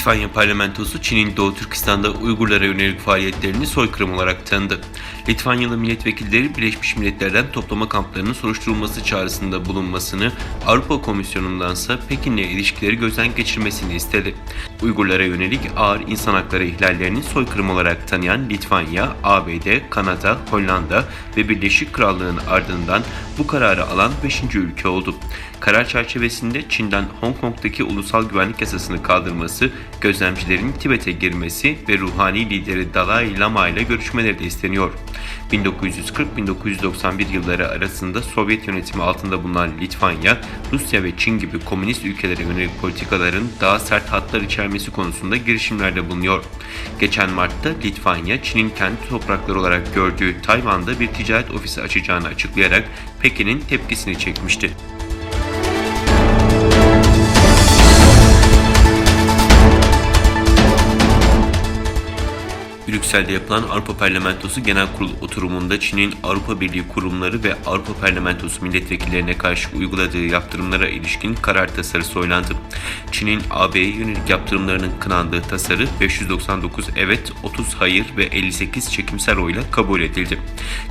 Litvanya parlamentosu Çin'in Doğu Türkistan'da Uygurlara yönelik faaliyetlerini soykırım olarak tanıdı. Litvanyalı milletvekilleri Birleşmiş Milletler'den toplama kamplarının soruşturulması çağrısında bulunmasını, Avrupa Komisyonu'ndansa Pekin'le ilişkileri gözden geçirmesini istedi. Uygurlara yönelik ağır insan hakları ihlallerini soykırım olarak tanıyan Litvanya, ABD, Kanada, Hollanda ve Birleşik Krallığın ardından bu kararı alan 5. ülke oldu. Karar çerçevesinde Çin'den Hong Kong'daki ulusal güvenlik yasasını kaldırması, gözlemcilerin Tibet'e girmesi ve ruhani lideri Dalai Lama ile görüşmeleri de isteniyor. 1940-1991 yılları arasında Sovyet yönetimi altında bulunan Litvanya, Rusya ve Çin gibi komünist ülkelere yönelik politikaların daha sert hatlar içermesi konusunda girişimlerde bulunuyor. Geçen Mart'ta Litvanya, Çin'in kendi toprakları olarak gördüğü Tayvan'da bir ticaret ofisi açacağını açıklayarak Pekin'in tepkisini çekmişti. Brüksel'de yapılan Avrupa Parlamentosu Genel Kurulu oturumunda Çin'in Avrupa Birliği kurumları ve Avrupa Parlamentosu milletvekillerine karşı uyguladığı yaptırımlara ilişkin karar tasarısı oylandı. Çin'in AB'ye yönelik yaptırımlarının kınandığı tasarı 599 evet, 30 hayır ve 58 çekimser oyla kabul edildi.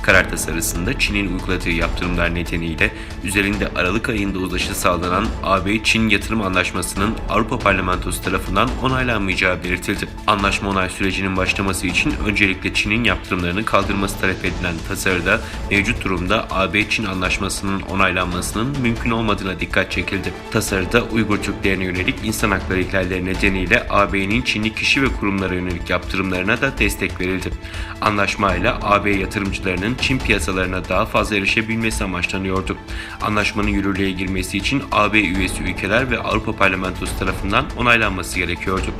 Karar tasarısında Çin'in uyguladığı yaptırımlar nedeniyle üzerinde Aralık ayında uzlaşı sağlanan AB-Çin yatırım anlaşmasının Avrupa Parlamentosu tarafından onaylanmayacağı belirtildi. Anlaşma onay sürecinin başlaması için öncelikle Çin'in yaptırımlarını kaldırması talep edilen tasarıda mevcut durumda AB-Çin anlaşmasının onaylanmasının mümkün olmadığına dikkat çekildi. Tasarıda Uygur Türklerine yönelik insan hakları ihlalleri nedeniyle AB'nin Çinli kişi ve kurumlara yönelik yaptırımlarına da destek verildi. Anlaşmayla AB yatırımcılarının Çin piyasalarına daha fazla erişebilmesi amaçlanıyordu. Anlaşmanın yürürlüğe girmesi için AB üyesi ülkeler ve Avrupa Parlamentosu tarafından onaylanması gerekiyordu.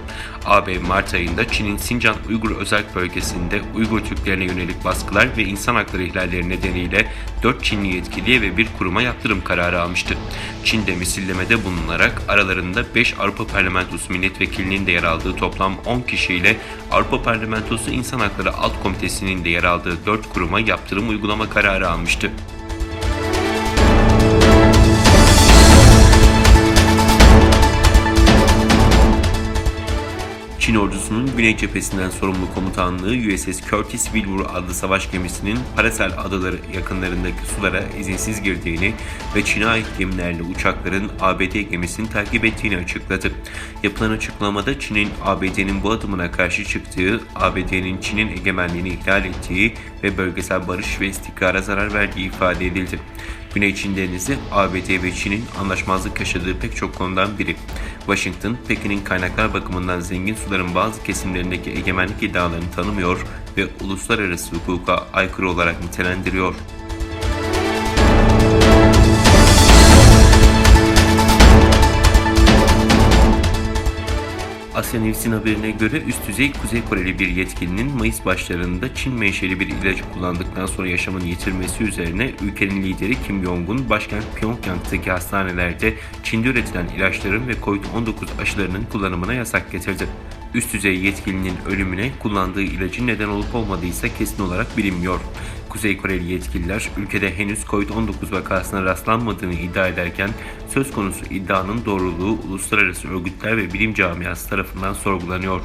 AB Mart ayında Çin'in Sincan Uygur Özerk Bölgesi'nde Uygur Türklerine yönelik baskılar ve insan hakları ihlalleri nedeniyle 4 Çinli yetkiliye ve bir kuruma yaptırım kararı almıştı. Çin'de misillemede bulunarak aralarında 5 Avrupa Parlamentosu milletvekilinin de yer aldığı toplam 10 kişiyle Avrupa Parlamentosu İnsan Hakları Alt Komitesi'nin de yer aldığı 4 kuruma yaptırım uygulama kararı almıştı. Çin ordusunun Güney Cephesi'nden sorumlu komutanlığı USS Curtis Wilbur adlı savaş gemisinin Paracel adaları yakınlarındaki sulara izinsiz girdiğini ve Çin'e ait gemilerle uçakların ABD gemisini takip ettiğini açıkladı. Yapılan açıklamada Çin'in ABD'nin bu adımına karşı çıktığı, ABD'nin Çin'in egemenliğini ihlal ettiği ve bölgesel barış ve istikrara zarar verdiği ifade edildi. Güney Çin Denizi, ABD ve Çin'in anlaşmazlık yaşadığı pek çok konudan biri. Washington, Pekin'in kaynaklar bakımından zengin suların bazı kesimlerindeki egemenlik iddialarını tanımıyor ve uluslararası hukuka aykırı olarak nitelendiriyor. Asya News'in haberine göre üst düzey Kuzey Koreli bir yetkilinin Mayıs başlarında Çin menşeli bir ilacı kullandıktan sonra yaşamını yitirmesi üzerine ülkenin lideri Kim Jong-un başkent Pyongyang'daki hastanelerde Çin'de üretilen ilaçların ve COVID-19 aşılarının kullanımına yasak getirdi. Üst düzey yetkilinin ölümüne kullandığı ilacın neden olup olmadıysa kesin olarak bilinmiyor. Kuzey Koreli yetkililer ülkede henüz COVID-19 vakasına rastlanmadığını iddia ederken söz konusu iddianın doğruluğu uluslararası örgütler ve bilim camiası tarafından sorgulanıyor.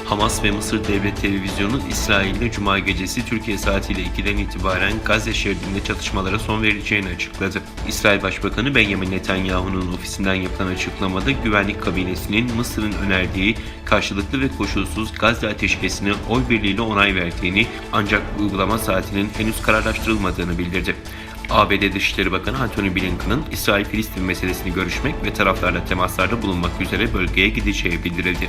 Hamas ve Mısır Devlet Televizyonu, İsrail'de Cuma gecesi Türkiye saatiyle 2'den itibaren Gazze şeridinde çatışmalara son verileceğini açıkladı. İsrail Başbakanı Benjamin Netanyahu'nun ofisinden yapılan açıklamada güvenlik kabinesinin Mısır'ın önerdiği karşılıklı ve koşulsuz Gazze ateşkesine oy birliğiyle onay verdiğini ancak uygulama saatinin henüz kararlaştırılmadığını bildirdi. ABD Dışişleri Bakanı Antony Blinken'ın İsrail-Filistin meselesini görüşmek ve taraflarla temaslarda bulunmak üzere bölgeye gideceği bildirildi.